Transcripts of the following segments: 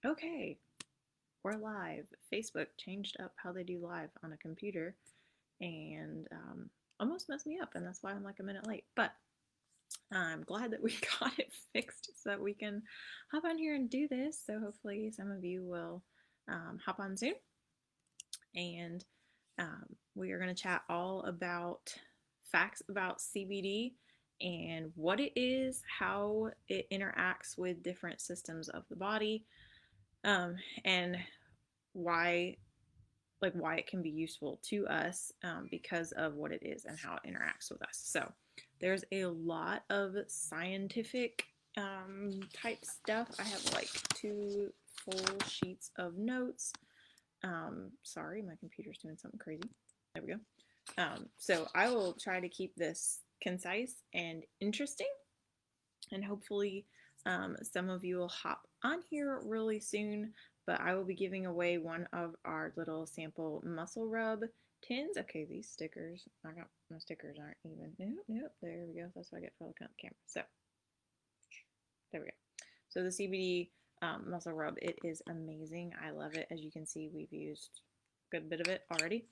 Okay, we're live. Facebook changed up how they do live on a computer and almost messed me up, and that's why I'm like a minute late. But I'm glad that we got it fixed so that we can hop on here and do this. So hopefully, some of you will hop on soon. And we are going to chat all about facts about CBD and what it is, how it interacts with different systems of the body, and why why it can be useful to us because of what it is and how it interacts with us. So there's a lot of scientific type stuff. I have like 2 full sheets of notes. Sorry, my computer's doing something crazy. There we go. So I will try to keep this concise and interesting, and hopefully some of you will hop on here really soon. But I will be giving away one of our little sample muscle rub tins. Okay, these stickers, my stickers aren't even. Nope, there we go. That's what I get for looking at the camera. So there we go. So the CBD muscle rub, it is amazing. I love it. As you can see, we've used a good bit of it already.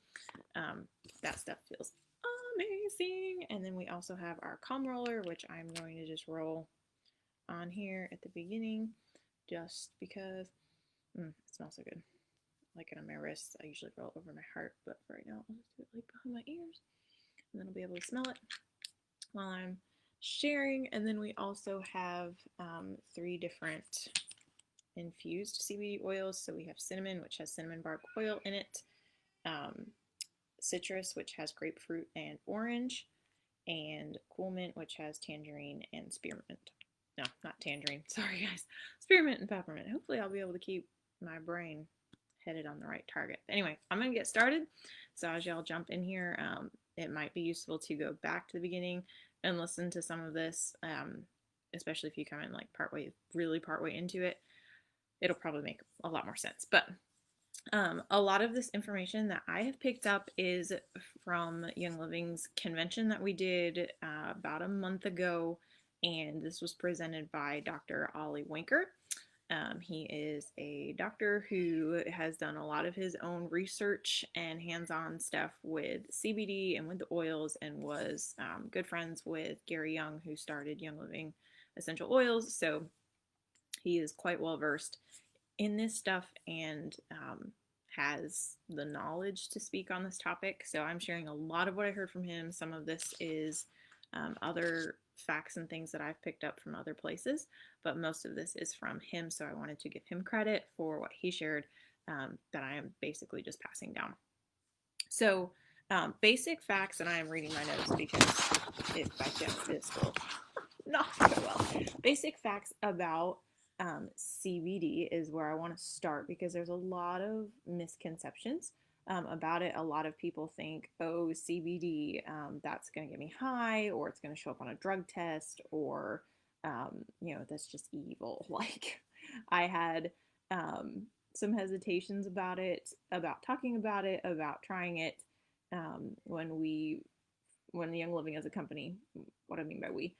That stuff feels amazing. And then we also have our calm roller, which I'm going to just roll on here at the beginning just because it smells so good. I like it on my wrists. I usually roll it over my heart, but for right now I'll just do it like behind my ears, and then I'll be able to smell it while I'm sharing. And then we also have 3 different infused CBD oils. So we have cinnamon, which has cinnamon bark oil in it, citrus, which has grapefruit and orange, and cool mint, which has tangerine and spearmint. No, not tangerine. Sorry, guys. Spearmint and peppermint. Hopefully, I'll be able to keep my brain headed on the right target. But anyway, I'm going to get started. So as y'all jump in here, it might be useful to go back to the beginning and listen to some of this, especially if you come in like really partway into it. It'll probably make a lot more sense. But a lot of this information that I have picked up is from Young Living's convention that we did about a month ago, and this was presented by Dr. Ollie Winker. He is a doctor who has done a lot of his own research and hands-on stuff with CBD and with the oils, and was good friends with Gary Young, who started Young Living Essential Oils. So he is quite well versed in this stuff and has the knowledge to speak on this topic. So I'm sharing a lot of what I heard from him. Some of this is other facts and things that I've picked up from other places, but most of this is from him. So I wanted to give him credit for what he shared, that I am basically just passing down. So basic facts, and I am reading my notes because if I get this will not go well. Basic facts about CBD is where I want to start, because there's a lot of misconceptions about it. A lot of people think, oh, CBD, that's going to get me high, or it's going to show up on a drug test, or, that's just evil. Like, I had some hesitations about it, about talking about it, about trying it when the Young Living as a company, what I mean by we,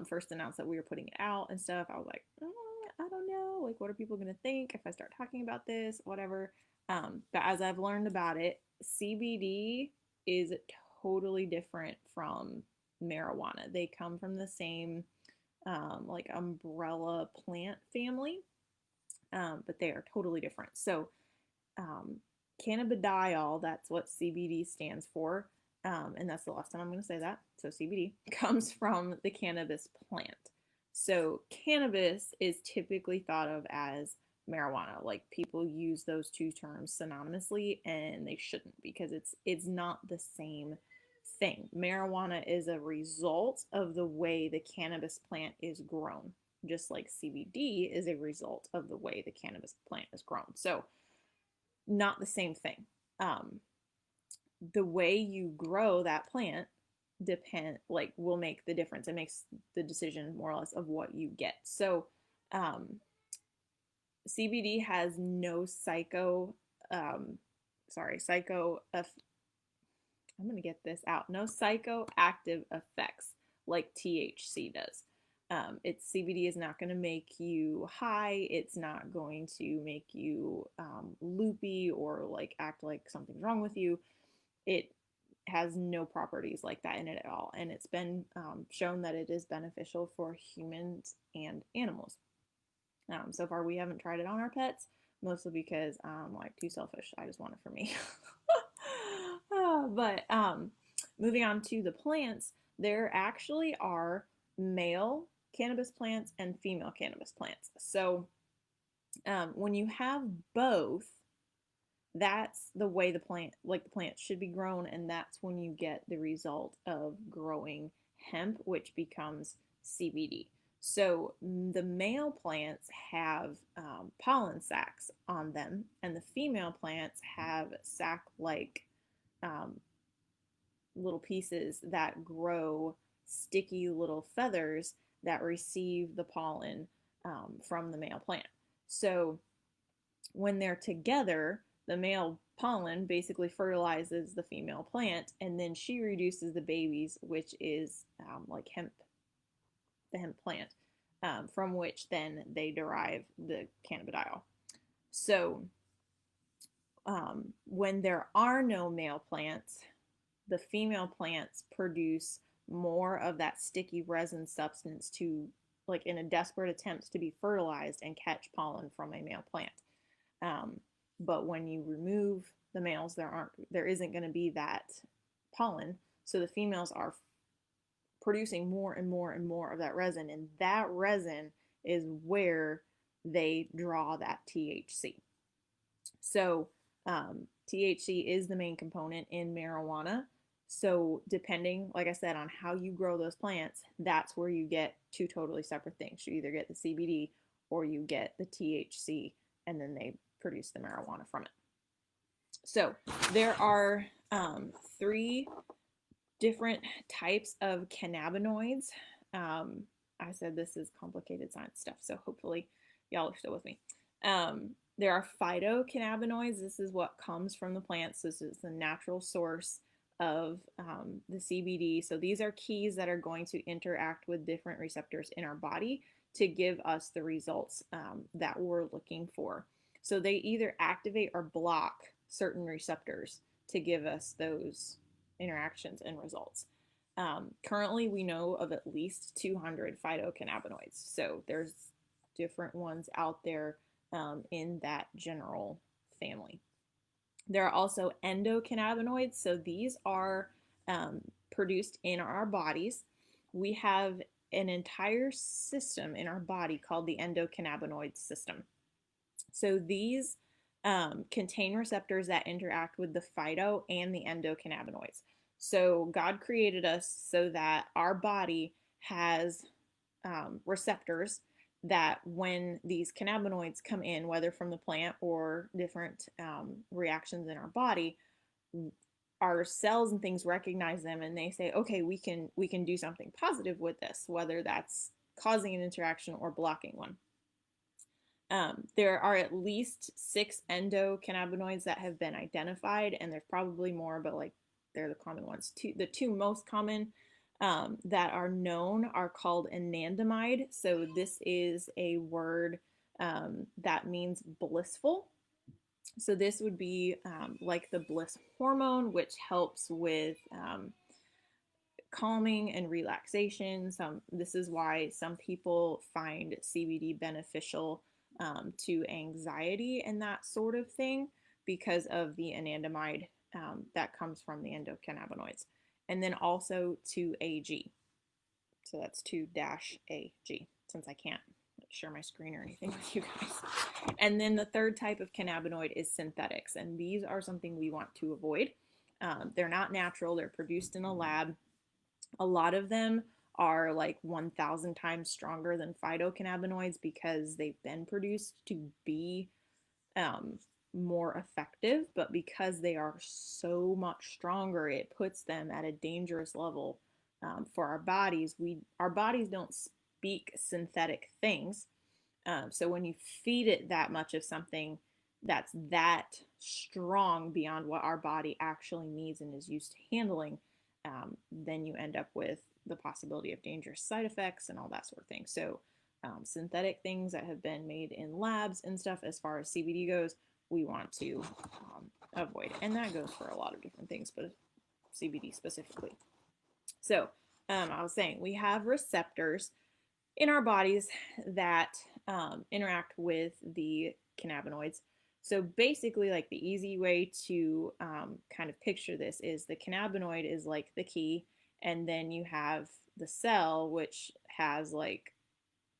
first announced that we were putting it out and stuff. I was like, I don't know, like, what are people going to think if I start talking about this, whatever. But as I've learned about it, CBD is totally different from marijuana. They come from the same like umbrella plant family, but they are totally different. So cannabidiol, that's what CBD stands for, and that's the last time I'm going to say that. So CBD comes from the cannabis plant. So cannabis is typically thought of as marijuana. Like, people use those 2 terms synonymously, and they shouldn't, because it's not the same thing. Marijuana is a result of the way the cannabis plant is grown, just like CBD is a result of the way the cannabis plant is grown. So not the same thing. The way you grow that plant will make the difference. It makes the decision, more or less, of what you get. So CBD has no I'm going to get this out. No psychoactive effects like THC does. CBD is not going to make you high. It's not going to make you loopy or like act like something's wrong with you. It has no properties like that in it at all. And it's been shown that it is beneficial for humans and animals. So far, we haven't tried it on our pets, mostly because I'm like too selfish. I just want it for me. But moving on to the plants, there actually are male cannabis plants and female cannabis plants. So when you have both, that's the way the plant, like the plant should be grown, and that's when you get the result of growing hemp, which becomes CBD. So the male plants have pollen sacs on them, and the female plants have sac-like um, little pieces that grow sticky little feathers that receive the pollen from the male plant. So when they're together, the male pollen basically fertilizes the female plant, and then she reduces the babies, which is like hemp, the hemp plant, from which then they derive the cannabidiol. So when there are no male plants, the female plants produce more of that sticky resin substance to, like, in a desperate attempt to be fertilized and catch pollen from a male plant. But when you remove the males, there isn't going to be that pollen. So the females are producing more and more and more of that resin, and that resin is where they draw that THC. So THC is the main component in marijuana. So depending, like I said, on how you grow those plants, that's where you get two totally separate things. You either get the CBD or you get the THC, and then they produce the marijuana from it. So there are 3 different types of cannabinoids. I said this is complicated science stuff, so hopefully y'all are still with me. There are phytocannabinoids. This is what comes from the plants. This is the natural source of the CBD. So these are keys that are going to interact with different receptors in our body to give us the results that we're looking for. So they either activate or block certain receptors to give us those interactions and results. Currently, we know of at least 200 phytocannabinoids. So there's different ones out there in that general family. There are also endocannabinoids. So these are produced in our bodies. We have an entire system in our body called the endocannabinoid system. So these contain receptors that interact with the phyto and the endocannabinoids. So God created us so that our body has receptors that when these cannabinoids come in, whether from the plant or different reactions in our body, our cells and things recognize them, and they say, okay, we can do something positive with this, whether that's causing an interaction or blocking one. There are at least 6 endocannabinoids that have been identified, and there's probably more, but like they're the common ones. The 2 most common that are known are called anandamide. So this is a word that means blissful. So this would be like the bliss hormone, which helps with calming and relaxation. This is why some people find CBD beneficial to anxiety and that sort of thing, because of the anandamide that comes from the endocannabinoids. And then also 2-AG. So that's 2-AG, since I can't share my screen or anything with you guys. And then the third type of cannabinoid is synthetics, and these are something we want to avoid. They're not natural, they're produced in a lab. A lot of them are like 1,000 times stronger than phytocannabinoids because they've been produced to be more effective, but because they are so much stronger, it puts them at a dangerous level for our bodies. Our bodies don't speak synthetic things. So when you feed it that much of something that's that strong beyond what our body actually needs and is used to handling, then you end up with the possibility of dangerous side effects and all that sort of thing. So synthetic things that have been made in labs and stuff, as far as CBD goes, we want to avoid. And that goes for a lot of different things, but CBD specifically. So I was saying we have receptors in our bodies that interact with the cannabinoids. So basically, like the easy way to kind of picture this is the cannabinoid is like the key, and then you have the cell, which has like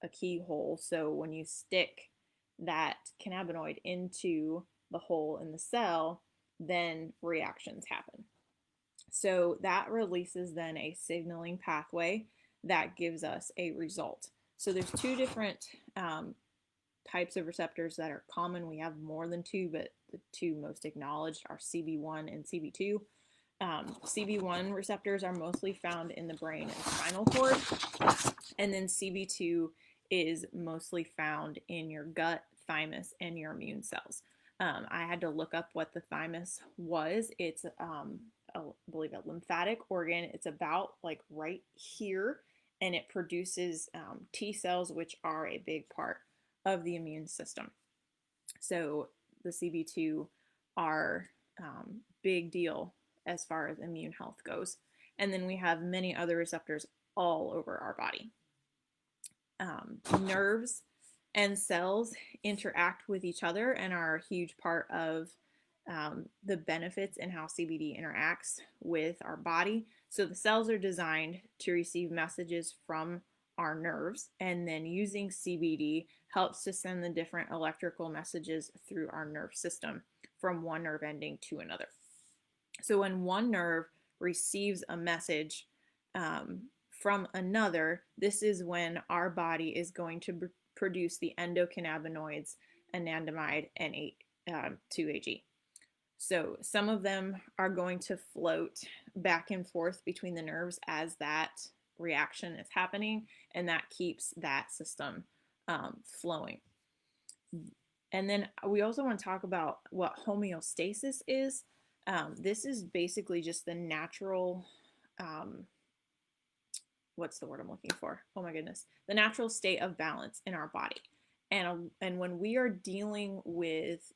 a keyhole. So when you stick that cannabinoid into the hole in the cell, then reactions happen. So that releases then a signaling pathway that gives us a result. So there's two different types of receptors that are common. We have more than two, but the two most acknowledged are CB1 and CB2. CB1 receptors are mostly found in the brain and spinal cord, and then CB2 is mostly found in your gut, thymus, and your immune cells. I had to look up what the thymus was. It's, I believe, a lymphatic organ. It's about like right here, and it produces T cells, which are a big part of the immune system. So the CB2 are big deal as far as immune health goes. And then we have many other receptors all over our body. Nerves and cells interact with each other and are a huge part of the benefits and how CBD interacts with our body. So the cells are designed to receive messages from our nerves, and then using CBD helps to send the different electrical messages through our nerve system from one nerve ending to another. So when one nerve receives a message from another, this is when our body is going to produce the endocannabinoids anandamide and 2-AG. So some of them are going to float back and forth between the nerves as that reaction is happening, and that keeps that system flowing. And then we also want to talk about what homeostasis is. This is basically just the natural, what's the word I'm looking for? Oh my goodness. The natural state of balance in our body. And when we are dealing with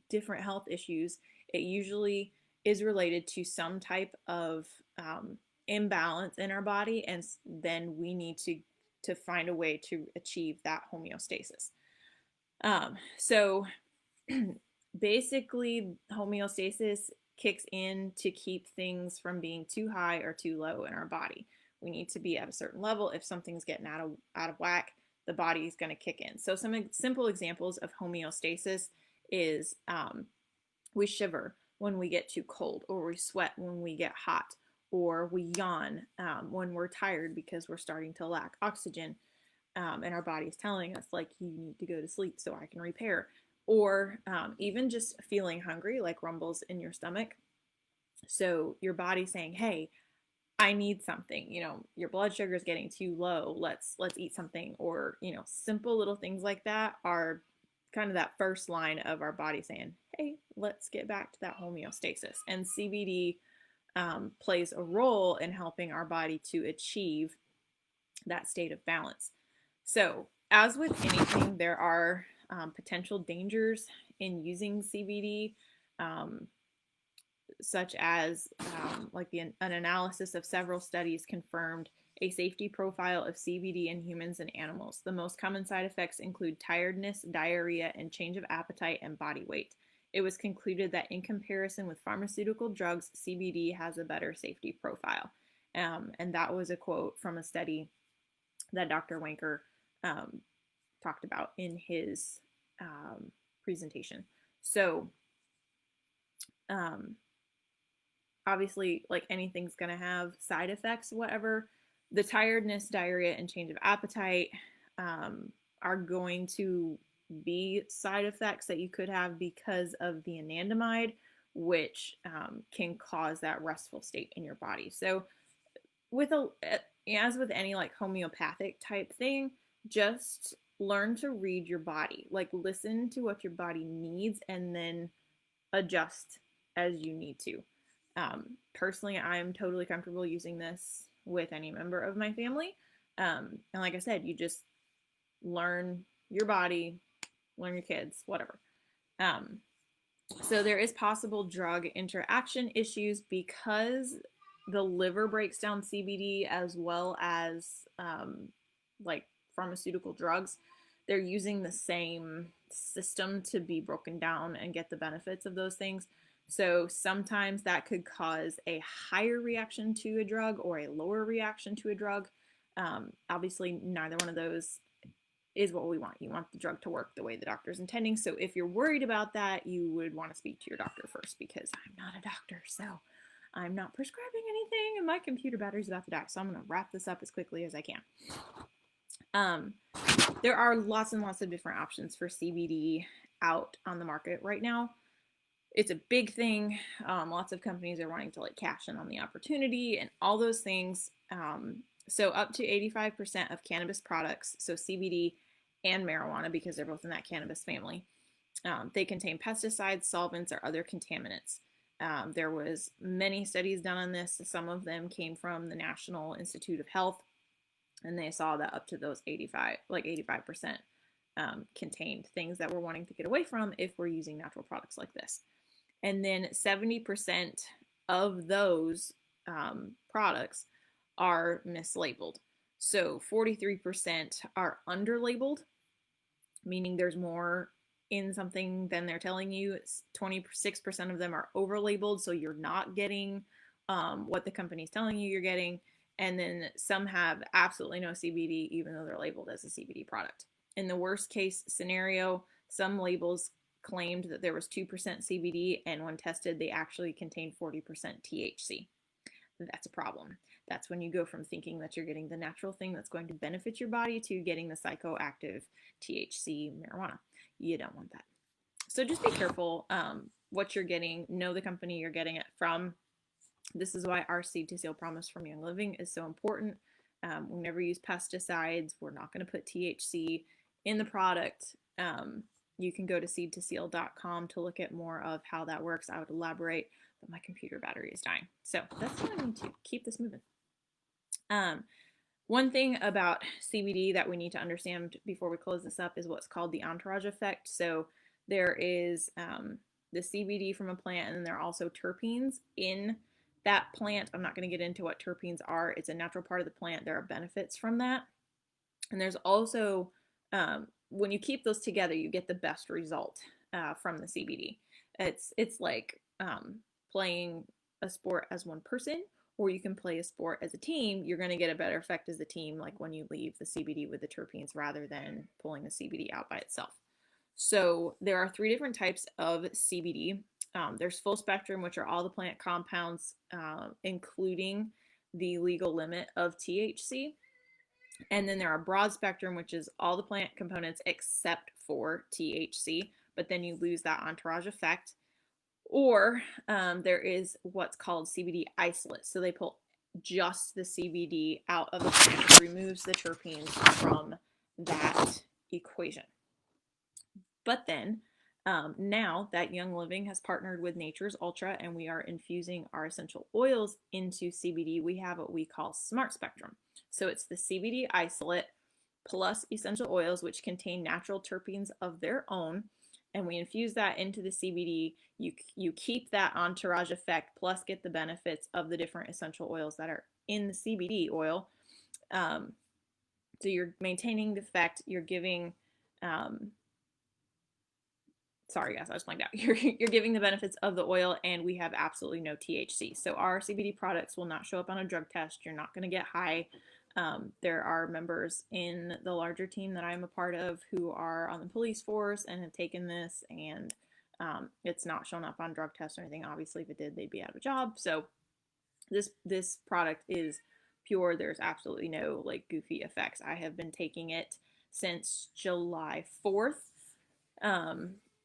different health issues, it usually is related to some type of imbalance in our body, and then we need to find a way to achieve that homeostasis. So basically, homeostasis kicks in to keep things from being too high or too low in our body. We need to be at a certain level. If something's getting out of whack, the body is going to kick in. So some simple examples of homeostasis is we shiver when we get too cold, or we sweat when we get hot, or we yawn when we're tired because we're starting to lack oxygen, and our body is telling us, like, you need to go to sleep so I can repair. Or even just feeling hungry, like rumbles in your stomach. So your body's saying, hey, I need something. You know, your blood sugar is getting too low. Let's eat something. Or, you know, simple little things like that are kind of that first line of our body saying, hey, let's get back to that homeostasis. And CBD plays a role in helping our body to achieve that state of balance. So as with anything, there are potential dangers in using CBD, such as like an analysis of several studies confirmed a safety profile of CBD in humans and animals. The most common side effects include tiredness, diarrhea, and change of appetite and body weight. It was concluded that in comparison with pharmaceutical drugs, CBD has a better safety profile. And that was a quote from a study that Dr. Wanker talked about in his presentation. So obviously, like anything's going to have side effects, whatever. The tiredness, diarrhea, and change of appetite are going to be side effects that you could have because of the anandamide, which can cause that restful state in your body. So as with any like homeopathic type thing, just learn to read your body. Like, listen to what your body needs and then adjust as you need to. Personally, I'm totally comfortable using this with any member of my family. And like I said, you just learn your body, learn your kids, whatever. So there is possible drug interaction issues because the liver breaks down CBD as well as like pharmaceutical drugs. They're using the same system to be broken down and get the benefits of those things. So sometimes that could cause a higher reaction to a drug or a lower reaction to a drug. Obviously, neither one of those is what we want. You want the drug to work the way the doctor's intending. So if you're worried about that, you would want to speak to your doctor first, because I'm not a doctor, so I'm not prescribing anything, and my computer battery's about to die. So I'm going to wrap this up as quickly as I can. There are lots and lots of different options for CBD out on the market right now. It's a big thing. Lots of companies are wanting to like cash in on the opportunity and all those things. So up to 85% of cannabis products, so CBD and marijuana, because they're both in that cannabis family, they contain pesticides, solvents, or other contaminants. There was many studies done on this. Some of them came from the National Institute of Health, and they saw that up to those 85% contained things that we're wanting to get away from if we're using natural products like this. And then 70% of those products are mislabeled. So 43% are underlabeled, meaning there's more in something than they're telling you. 26% of them are overlabeled, so you're not getting what the company's telling you you're getting. And then some have absolutely no CBD, even though they're labeled as a CBD product. In the worst case scenario, some labels claimed that there was 2% CBD, and when tested, they actually contained 40% THC. That's a problem. That's when you go from thinking that you're getting the natural thing that's going to benefit your body to getting the psychoactive THC marijuana. You don't want that. So just be careful what you're getting. Know the company you're getting it from. This is why our Seed to Seal promise from Young Living is so important. We never use pesticides. We're not going to put THC in the product. You can go to seedtoseal.com to look at more of how that works. I would elaborate, but my computer battery is dying. So that's what I need to keep this moving. One thing about CBD that we need to understand before we close this up is what's called the entourage effect. So there is the CBD from a plant, and then there are also terpenes in that plant. I'm not going to get into what terpenes are. It's a natural part of the plant. There are benefits from that. And there's also, when you keep those together, you get the best result from the CBD. It's like playing a sport as one person, or you can play a sport as a team. You're going to get a better effect as a team, like when you leave the CBD with the terpenes rather than pulling the CBD out by itself. So there are 3 different types of CBD. There's full spectrum, which are all the plant compounds, including the legal limit of THC. And then there are broad spectrum, which is all the plant components except for THC, but then you lose that entourage effect. Or there is what's called CBD isolate. So they pull just the CBD out of the plant, which removes the terpenes from that equation. But then now that Young Living has partnered with Nature's Ultra and we are infusing our essential oils into CBD, we have what we call Smart Spectrum. So it's the CBD isolate plus essential oils, which contain natural terpenes of their own. And we infuse that into the CBD. You keep that entourage effect plus get the benefits of the different essential oils that are in the CBD oil. So you're maintaining the effect. You're giving, sorry guys, I was blanked out. You're giving the benefits of the oil, and we have absolutely no THC. So our CBD products will not show up on a drug test. You're not going to get high. There are members in the larger team that I'm a part of who are on the police force and have taken this, and it's not shown up on drug tests or anything. Obviously, if it did, they'd be out of a job. So this product is pure. There's absolutely no like goofy effects. I have been taking it since July 4th,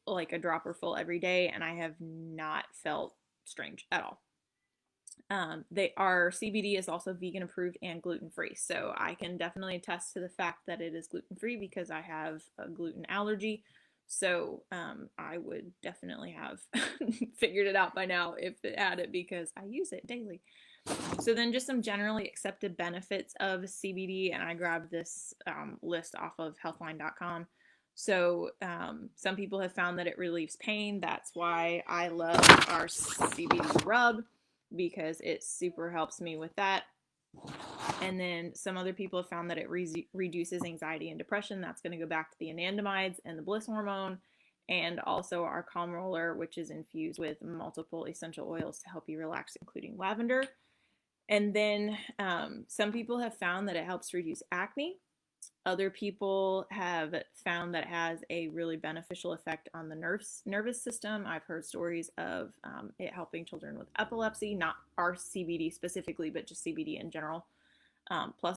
like a dropper full every day, and I have not felt strange at all. Our CBD is also vegan approved and gluten free, so I can definitely attest to the fact that it is gluten free because I have a gluten allergy. So I would definitely have figured it out by now if it had it, because I use it daily. So then just some generally accepted benefits of CBD, and I grabbed this list off of healthline.com. So some people have found that it relieves pain. That's why I love our CBD rub, because it super helps me with that. And then some other people have found that it reduces anxiety and depression. That's going to go back to the anandamides and the bliss hormone, and also our calm roller, which is infused with multiple essential oils to help you relax, including lavender. And then some people have found that it helps reduce acne. Other people have found that it has a really beneficial effect on the nervous system. I've heard stories of it helping children with epilepsy, not our CBD specifically, but just CBD in general. Plus,